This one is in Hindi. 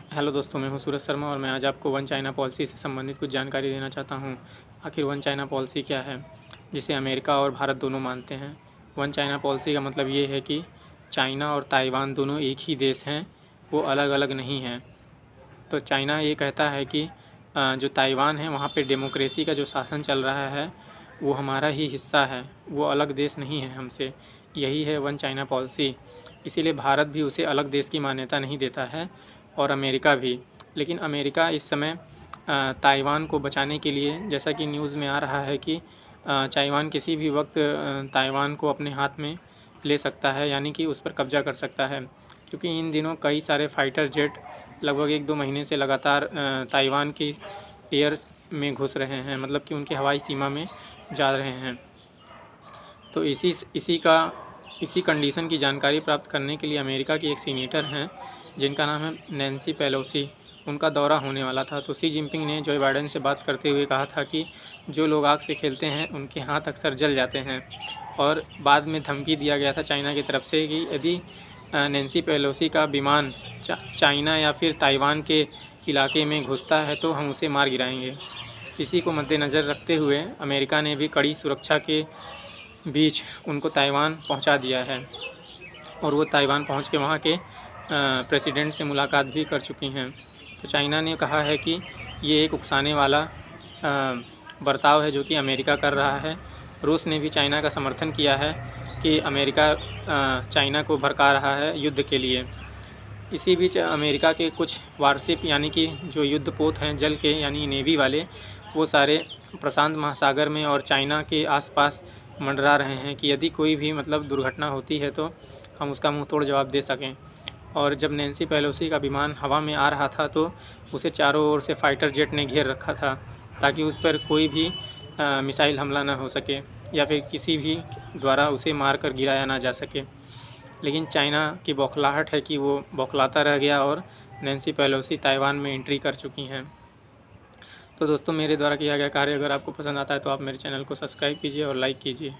हेलो दोस्तों, मैं हूं सूरज शर्मा और मैं आज आपको वन चाइना पॉलिसी से संबंधित कुछ जानकारी देना चाहता हूं। आखिर वन चाइना पॉलिसी क्या है, जिसे अमेरिका और भारत दोनों मानते हैं। वन चाइना पॉलिसी का मतलब ये है कि चाइना और ताइवान दोनों एक ही देश हैं, वो अलग अलग नहीं हैं। तो चाइना ये कहता है कि जो ताइवान है वहाँ पे डेमोक्रेसी का जो शासन चल रहा है वो हमारा ही हिस्सा है, वो अलग देश नहीं है हमसे। यही है वन चाइना पॉलिसी। इसीलिए भारत भी उसे अलग देश की मान्यता नहीं देता है और अमेरिका भी। लेकिन अमेरिका इस समय ताइवान को बचाने के लिए, जैसा कि न्यूज़ में आ रहा है कि ताइवान किसी भी वक्त ताइवान को अपने हाथ में ले सकता है, यानी कि उस पर कब्जा कर सकता है। क्योंकि इन दिनों कई सारे फाइटर जेट लगभग 1-2 महीने से लगातार ताइवान की एयर में घुस रहे हैं, मतलब कि उनकी हवाई सीमा में जा रहे हैं। तो इसी कंडीशन की जानकारी प्राप्त करने के लिए अमेरिका की एक सीनेटर हैं जिनका नाम है नैन्सी पेलोसी, उनका दौरा होने वाला था। तो शी जिनपिंग ने जो बाइडेन से बात करते हुए कहा था कि जो लोग आग से खेलते हैं उनके हाथ अक्सर जल जाते हैं। और बाद में धमकी दिया गया था चाइना की तरफ से कि यदि नैन्सी पेलोसी का विमान चाइना या फिर ताइवान के इलाके में घुसता है तो हम उसे मार गिराएंगे। इसी को मद्देनज़र रखते हुए अमेरिका ने भी कड़ी सुरक्षा के बीच उनको ताइवान पहुंचा दिया है और वो ताइवान पहुंच के वहाँ के प्रेसिडेंट से मुलाकात भी कर चुकी हैं। तो चाइना ने कहा है कि ये एक उकसाने वाला बर्ताव है जो कि अमेरिका कर रहा है। रूस ने भी चाइना का समर्थन किया है कि अमेरिका चाइना को भड़का रहा है युद्ध के लिए। इसी बीच अमेरिका के कुछ वारशिप यानी कि जो युद्धपोत हैं जल के, यानी नेवी वाले, वो सारे प्रशांत महासागर में और चाइना के आसपास मंडरा रहे हैं कि यदि कोई भी मतलब दुर्घटना होती है तो हम उसका मुंह तोड़ जवाब दे सकें। और जब नैन्सी पेलोसी का विमान हवा में आ रहा था तो उसे चारों ओर से फाइटर जेट ने घेर रखा था ताकि उस पर कोई भी मिसाइल हमला ना हो सके या फिर किसी भी द्वारा उसे मार कर गिराया ना जा सके। लेकिन चाइना की बौखलाहट है कि वो बौखलाता रह गया और नैन्सी पेलोसी ताइवान में एंट्री कर चुकी हैं। तो दोस्तों, मेरे द्वारा किया गया कार्य अगर आपको पसंद आता है तो आप मेरे चैनल को सब्सक्राइब कीजिए और लाइक कीजिए।